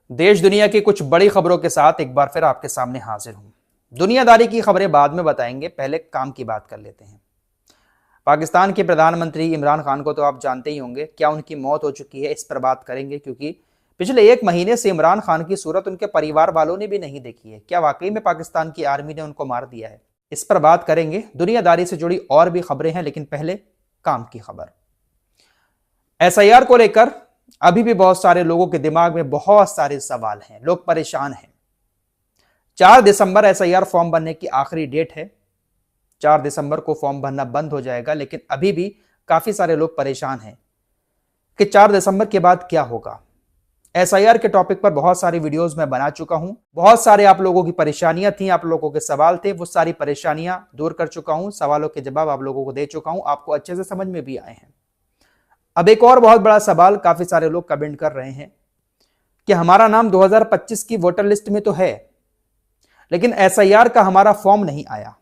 देश दुनिया की कुछ बड़ी खबरों के साथ एक बार फिर आपके सामने हाजिर हूं। दुनियादारी की खबरें बाद में बताएंगे, पहले काम की बात कर लेते हैं। पाकिस्तान के प्रधानमंत्री इमरान खान को तो आप जानते ही होंगे। क्या उनकी मौत हो चुकी है, इस पर बात करेंगे, क्योंकि पिछले एक महीने से इमरान खान की सूरत उनके परिवार वालों ने भी नहीं देखी है। क्या वाकई में पाकिस्तान की आर्मी ने उनको मार दिया है, इस पर बात करेंगे। दुनियादारी से जुड़ी और भी खबरें हैं, लेकिन पहले काम की खबर। एसआईआर को लेकर अभी भी बहुत सारे लोगों के दिमाग में बहुत सारे सवाल हैं, लोग परेशान हैं। 4 दिसंबर एसआईआर फॉर्म भरने की आखिरी डेट है। 4 दिसंबर को फॉर्म भरना बंद हो जाएगा, लेकिन अभी भी काफी सारे लोग परेशान हैं कि 4 दिसंबर के बाद क्या होगा। एसआईआर के टॉपिक पर बहुत सारी वीडियोस मैं बना चुका हूं। बहुत सारे आप लोगों की परेशानियां थी, आप लोगों के सवाल थे, वो सारी परेशानियां दूर कर चुका हूं। सवालों के जवाब आप लोगों को दे चुका हूं, आपको अच्छे से समझ में भी आए हैं। अब एक और बहुत बड़ा सवाल काफी सारे लोग कमेंट कर रहे हैं कि हमारा नाम 2025 की वोटर लिस्ट में तो है, लेकिन एसआईआर का हमारा फॉर्म नहीं आया,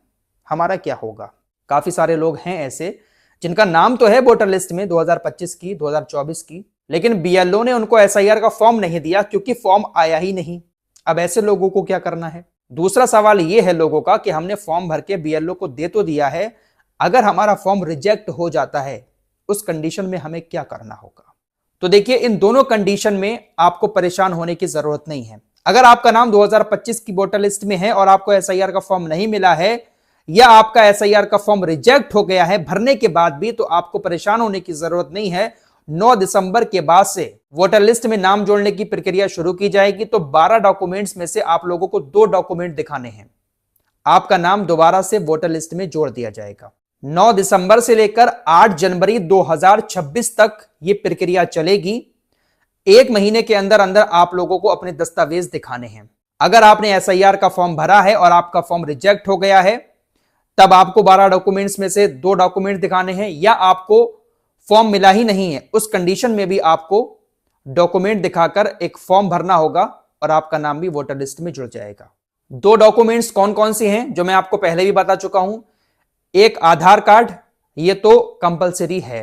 हमारा क्या होगा। काफी सारे लोग हैं ऐसे जिनका नाम तो है वोटर लिस्ट में 2025 की, 2024 की, लेकिन बीएलओ ने उनको एसआईआर का फॉर्म नहीं दिया क्योंकि फॉर्म आया ही नहीं। अब ऐसे लोगों को क्या करना है। दूसरा सवाल यह है लोगों का कि हमने फॉर्म भर के बीएलओ को दे तो दिया है, अगर हमारा फॉर्म रिजेक्ट हो जाता है उस कंडीशन में हमें क्या करना होगा। तो देखिए, इन दोनों कंडीशन में आपको परेशान होने की जरूरत नहीं है। अगर आपका नाम 2025 की वोटर लिस्ट में है और आपको एसआईआर का फॉर्म नहीं मिला है, या आपका एसआईआर का फॉर्म रिजेक्ट हो गया है भरने के बाद भी, तो आपको परेशान होने की जरूरत नहीं है। 9 दिसंबर के बाद से वोटर लिस्ट में नाम जोड़ने की प्रक्रिया शुरू की जाएगी। तो 12 डॉक्यूमेंट्स में से आप लोगों को 2 डॉक्यूमेंट दिखाने हैं, आपका नाम दोबारा से वोटर लिस्ट में जोड़ दिया जाएगा। 9 दिसंबर से लेकर 8 जनवरी 2026 तक यह प्रक्रिया चलेगी। 1 महीने के अंदर अंदर आप लोगों को अपने दस्तावेज दिखाने हैं। अगर आपने एसआईआर का फॉर्म भरा है और आपका फॉर्म रिजेक्ट हो गया है, तब आपको 12 डॉक्यूमेंट्स में से 2 डॉक्यूमेंट दिखाने हैं, या आपको फॉर्म मिला ही नहीं है, उस कंडीशन में भी आपको डॉक्यूमेंट दिखाकर एक फॉर्म भरना होगा और आपका नाम भी वोटर लिस्ट में जुड़ जाएगा। 2 डॉक्यूमेंट्स कौन कौन से हैं, जो मैं आपको पहले भी बता चुका हूं। एक आधार कार्ड, ये तो कंपलसरी है,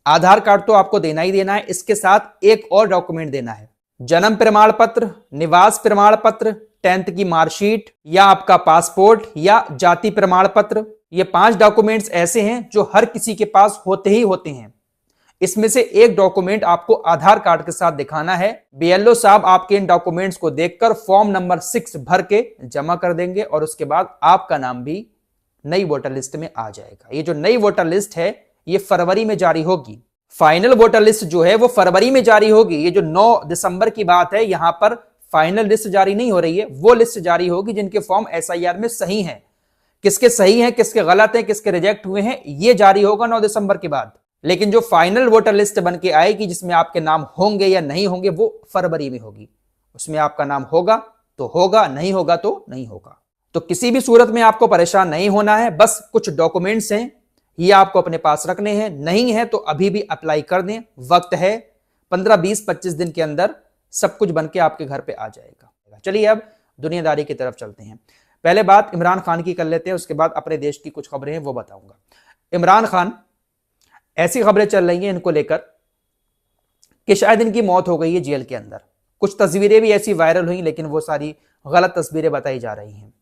आधार कार्ड तो आपको देना ही देना है। इसके साथ एक और डॉक्यूमेंट देना है, जन्म प्रमाण पत्र, निवास प्रमाण पत्र, 10th की मार्कशीट, या आपका पासपोर्ट या जाति प्रमाण पत्र। ये 5 डॉक्यूमेंट्स ऐसे हैं जो हर किसी के पास होते ही होते हैं। इसमें से एक डॉक्यूमेंट आपको आधार कार्ड के साथ दिखाना है। बीएलओ साहब आपके इन डॉक्यूमेंट्स को देखकर फॉर्म नंबर 6 भर के जमा कर देंगे और उसके बाद आपका नाम भी नई वोटर लिस्ट में आ जाएगा। ये जो नई वोटर लिस्ट है ये फरवरी में जारी होगी। फाइनल वोटर लिस्ट जो है वो फरवरी में जारी होगी। ये जो 9 दिसंबर की बात है, यहां पर फाइनल लिस्ट जारी नहीं हो रही है, वो लिस्ट जारी होगी जिनके फॉर्म एसआईआर में सही हैं। किसके सही हैं, किसके गलत हैं, किसके रिजेक्ट हुए हैं, ये जारी होगा 9 दिसंबर के बाद। लेकिन जो फाइनल वोटर लिस्ट बन के आएगी, जिसमें आपके नाम होंगे या नहीं होंगे, वो फरवरी में होगी। उसमें आपका नाम होगा तो होगा, नहीं होगा तो नहीं होगा। तो किसी भी सूरत में आपको परेशान नहीं होना है। बस कुछ डॉक्यूमेंट्स हैं, ये आपको अपने पास रखने हैं। नहीं है तो अभी भी अप्लाई कर दें, वक्त है। 15, 20, 25 दिन के अंदर सब कुछ बन के आपके घर पे आ जाएगा। चलिए अब दुनियादारी की तरफ चलते हैं। पहले बात इमरान खान की कर लेते हैं, उसके बाद अपने देश की कुछ खबरें हैं वो बताऊंगा। इमरान खान, ऐसी खबरें चल रही हैं इनको लेकर कि शायद इनकी मौत हो गई है जेल के अंदर। कुछ तस्वीरें भी ऐसी वायरल हुई, लेकिन वो सारी गलत तस्वीरें बताई जा रही हैं।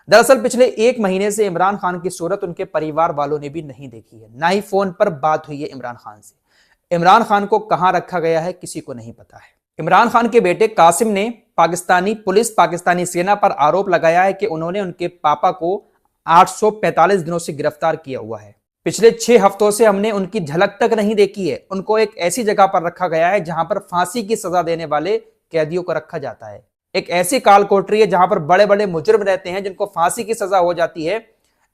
दरअसल पिछले 1 महीने से इमरान खान की सूरत उनके परिवार वालों ने भी नहीं देखी है, ना ही फोन पर बात हुई है इमरान खान से। इमरान खान को कहां रखा गया है किसी को नहीं पता है। इमरान खान के बेटे कासिम ने पाकिस्तानी पुलिस, पाकिस्तानी सेना पर आरोप लगाया है कि उन्होंने उनके पापा को 845 दिनों से गिरफ्तार किया हुआ है। पिछले 6 हफ्तों से हमने उनकी झलक तक नहीं देखी है। उनको एक ऐसी जगह पर रखा गया है जहां पर फांसी की सजा देने वाले कैदियों को रखा जाता है। एक ऐसी काल कोठरी है जहां पर बड़े बड़े मुजरिम रहते हैं जिनको फांसी की सजा हो जाती है।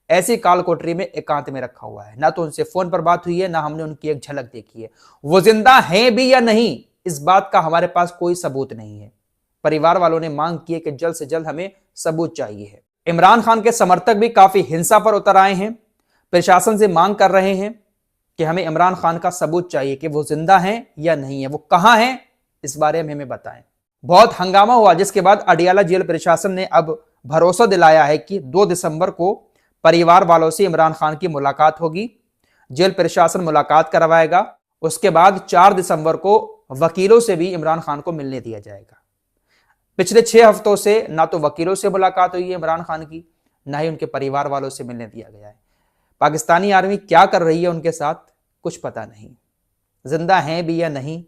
ऐसी काल कोठरी में एकांत में रखा हुआ है। ना तो उनसे फोन पर बात हुई है, ना हमने उनकी एक झलक देखी है। वो जिंदा हैं भी या नहीं, इस बात का हमारे पास कोई सबूत नहीं है। परिवार वालों ने मांग की है कि जल्द से जल्द हमें सबूत चाहिए है। इमरान खान के समर्थक भी काफी हिंसा पर उतर आए हैं, प्रशासन से मांग कर रहे हैं कि हमें इमरान खान का सबूत चाहिए कि वो जिंदा हैं या नहीं है, वो कहां हैं, इस बारे में हमें बताएं। बहुत हंगामा हुआ, जिसके बाद अडियाला जेल प्रशासन ने अब भरोसा दिलाया है कि 2 दिसंबर को परिवार वालों से इमरान खान की मुलाकात होगी। जेल प्रशासन मुलाकात करवाएगा। उसके बाद 4 दिसंबर को वकीलों से भी इमरान खान को मिलने दिया जाएगा। पिछले 6 हफ्तों से ना तो वकीलों से मुलाकात हुई है इमरान खान की, ना ही उनके परिवार वालों से मिलने दिया गया है। पाकिस्तानी आर्मी क्या कर रही है उनके साथ कुछ पता नहीं, जिंदा हैं भी या नहीं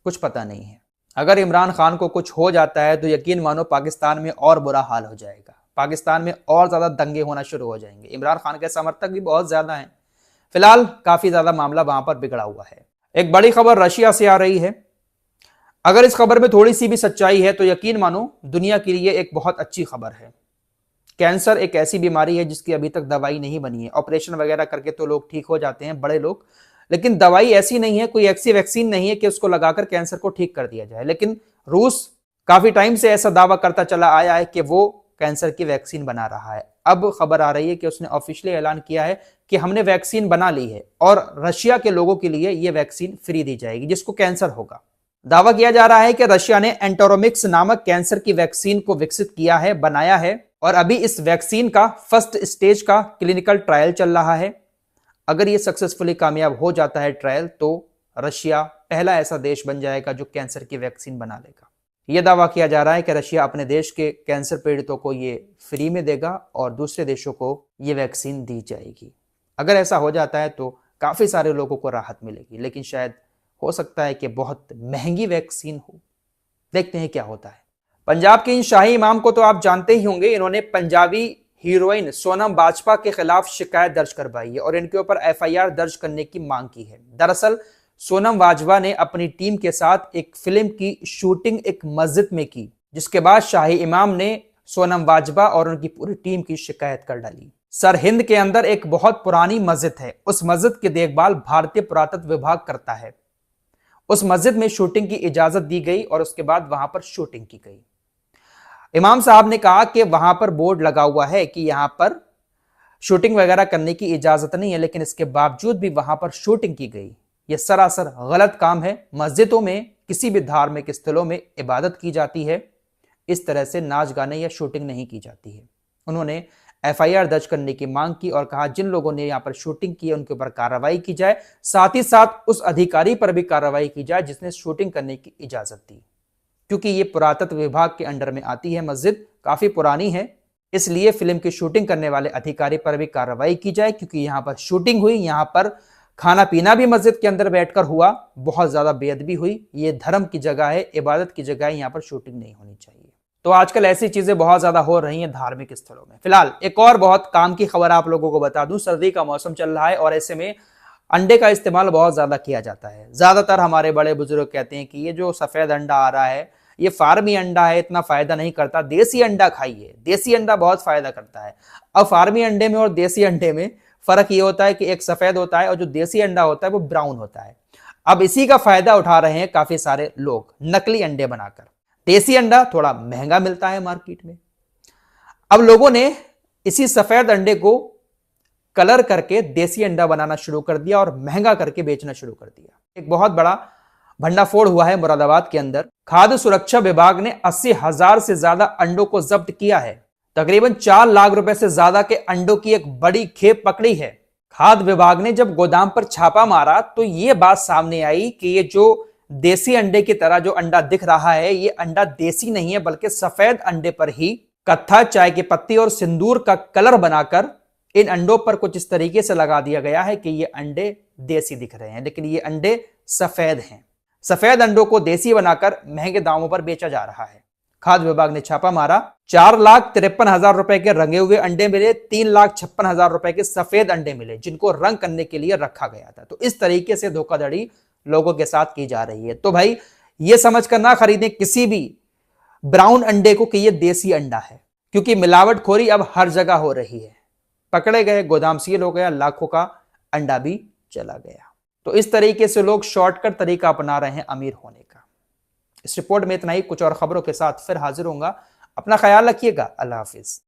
कुछ पता नहीं है। अगर इमरान खान को कुछ हो जाता है तो यकीन मानो पाकिस्तान में और बुरा हाल हो जाएगा, पाकिस्तान में और ज्यादा दंगे होना शुरू हो जाएंगे। इमरान खान के समर्थक भी बहुत ज्यादा हैं। फिलहाल काफी ज्यादा मामला वहां पर बिगड़ा हुआ है। एक बड़ी खबर रशिया से आ रही है। अगर इस खबर में थोड़ी सी भी सच्चाई है तो यकीन मानो दुनिया के लिए एक बहुत अच्छी खबर है। कैंसर एक ऐसी बीमारी है जिसकी अभी तक दवाई नहीं बनी है। ऑपरेशन वगैरह करके तो लोग ठीक हो जाते हैं, बड़े लोग, लेकिन दवाई ऐसी नहीं है, कोई ऐसी वैक्सीन नहीं है कि उसको लगाकर कैंसर को ठीक कर दिया जाए। लेकिन रूस काफी टाइम से ऐसा दावा करता चला आया है कि वो कैंसर की वैक्सीन बना रहा है। अब खबर आ रही है कि उसने ऑफिशियली ऐलान किया है कि हमने वैक्सीन बना ली है और रशिया के लोगों के लिए यह वैक्सीन फ्री दी जाएगी जिसको कैंसर होगा। दावा किया जा रहा है कि रशिया ने एंटोरोमिक्स नामक कैंसर की वैक्सीन को विकसित किया है, बनाया है, और अभी इस वैक्सीन का फर्स्ट स्टेज का क्लिनिकल ट्रायल चल रहा है। अगर ये सक्सेसफुली कामयाब हो जाता है ट्रायल, तो रशिया पहला ऐसा देश बन जाएगा जो कैंसर की वैक्सीन बना लेगा। यह दावा किया जा रहा है कि रशिया अपने देश के कैंसर पीड़ितों को ये फ्री में देगा और दूसरे देशों को ये वैक्सीन दी जाएगी। अगर ऐसा हो जाता है तो काफी सारे लोगों को राहत मिलेगी, लेकिन शायद हो सकता है कि बहुत महंगी वैक्सीन हो। देखते हैं क्या होता है। पंजाब के इन शाही इमाम को तो आप जानते ही होंगे। इन्होंने पंजाबी हीरोइन सोनम बाजपा के खिलाफ शिकायत दर्ज करवाई है और इनके ऊपर एफआईआर दर्ज करने की मांग की है। दरअसल सोनम बाजवा ने अपनी टीम के साथ एक फिल्म की शूटिंग एक मस्जिद में की, जिसके बाद शाही इमाम ने सोनम बाजवा और उनकी पूरी टीम की शिकायत कर डाली। सरहिंद के अंदर एक बहुत पुरानी मस्जिद है, उस मस्जिद की देखभाल भारतीय पुरातत्व विभाग करता है। उस मस्जिद में शूटिंग की इजाजत दी गई और उसके बाद वहां पर शूटिंग की गई। इमाम साहब ने कहा कि वहां पर बोर्ड लगा हुआ है कि यहां पर शूटिंग वगैरह करने की इजाजत नहीं है, लेकिन इसके बावजूद भी वहां पर शूटिंग की गई। यह सरासर गलत काम है। मस्जिदों में, किसी भी धार्मिक स्थलों में इबादत की जाती है, इस तरह से नाच गाने या शूटिंग नहीं की जाती है। उन्होंने एफआईआर दर्ज करने की मांग की और कहा जिन लोगों ने यहां पर शूटिंग की उनके ऊपर कार्रवाई की जाए, साथ ही साथ उस अधिकारी पर भी कार्रवाई की जाए जिसने शूटिंग करने की इजाजत दी। क्योंकि ये पुरातत्व विभाग के अंडर में आती है, मस्जिद काफी पुरानी है, इसलिए फिल्म की शूटिंग करने वाले अधिकारी पर भी कार्रवाई की जाए, क्योंकि यहां पर शूटिंग हुई, यहां पर खाना पीना भी मस्जिद के अंदर बैठकर हुआ, बहुत ज्यादा बेअदबी हुई। ये धर्म की जगह है, इबादत की जगह है, यहां पर शूटिंग नहीं होनी चाहिए। तो आजकल ऐसी चीजें बहुत ज्यादा हो रही हैं धार्मिक स्थलों में। फिलहाल एक और बहुत काम की खबर आप लोगों को बता दूं। सर्दी का मौसम चल रहा है और ऐसे में अंडे का इस्तेमाल बहुत ज्यादा किया जाता है। ज्यादातर हमारे बड़े बुजुर्ग कहते हैं कि ये जो सफेद अंडा आ रहा है, ये फार्मी अंडा है, इतना फायदा नहीं करता, देसी अंडा खाइए, देसी अंडा बहुत फायदा करता है। अब फार्मी अंडे में और देसी अंडे में फर्क ये होता है कि एक सफेद होता है और जो देसी अंडा होता है वो ब्राउन होता है। अब इसी का फायदा उठा रहे हैं काफी सारे लोग, नकली अंडे बनाकर। देसी अंडा थोड़ा महंगा मिलता है मार्केट में। अब लोगों ने इसी सफेद अंडे को कलर करके देसी अंडा बनाना शुरू कर दिया और महंगा करके बेचना शुरू कर दिया। एक बहुत बड़ा भंडाफोड़ हुआ है मुरादाबाद के अंदर। खाद्य सुरक्षा विभाग ने 80,000 से ज्यादा अंडों को जब्त किया है। तकरीबन 4 लाख रुपए से ज्यादा के अंडों की एक बड़ी खेप पकड़ी है। खाद्य विभाग ने जब गोदाम पर छापा मारा तो यह बात सामने आई कि ये जो देसी अंडे की तरह जो अंडा दिख रहा है, ये अंडा देसी नहीं है, बल्कि सफेद अंडे पर ही कत्था, चाय की पत्ती और सिंदूर का कलर बनाकर इन अंडों पर कुछ इस तरीके से लगा दिया गया है कि ये अंडे देसी दिख रहे हैं, लेकिन ये अंडे सफेद हैं। सफेद अंडों को देसी बनाकर महंगे दामों पर बेचा जा रहा है। खाद्य विभाग ने छापा मारा, 4,53,000 रुपए के रंगे हुए अंडे मिले, 3,56,000 रुपए के सफेद अंडे मिले, जिनको रंग करने के लिए रखा गया था। तो इस तरीके से धोखाधड़ी लोगों के साथ की जा रही है। तो भाई ये समझकर ना खरीदें किसी भी ब्राउन अंडे को कि ये देसी अंडा है, क्योंकि मिलावटखोरी अब हर जगह हो रही है। पकड़े गए, गोदाम सील हो गया, लाखों का अंडा भी चला गया। तो इस तरीके से लोग शॉर्टकट तरीका अपना रहे हैं अमीर होने का। इस रिपोर्ट में इतना ही। कुछ और खबरों के साथ फिर हाजिर होऊंगा। अपना ख्याल रखिएगा। अल्लाह हाफिज।